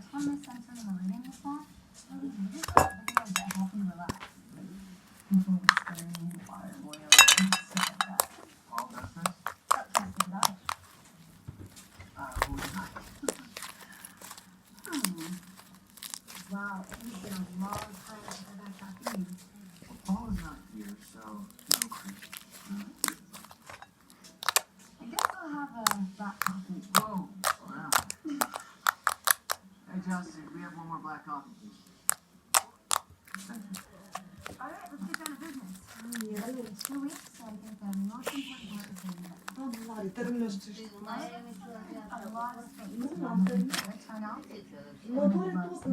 autonomous sensory learning response. And these visual videos that help you relax. People screaming, water boiling, stuff like that. All does this? Oh, can't pick it up. Who is that? Wow, it has been a long time since I've had caffeine. Well, Paul is not here, so no creep. I guess I'll have a black coffee. Whoa, slow down. Hey, Justin, we have one more black coffee, please. Thank you. Alright, let's get down to business. Yeah, in 2 weeks, so I think the most important part is getting ready. A lot of things. Good turnout. 모터를 또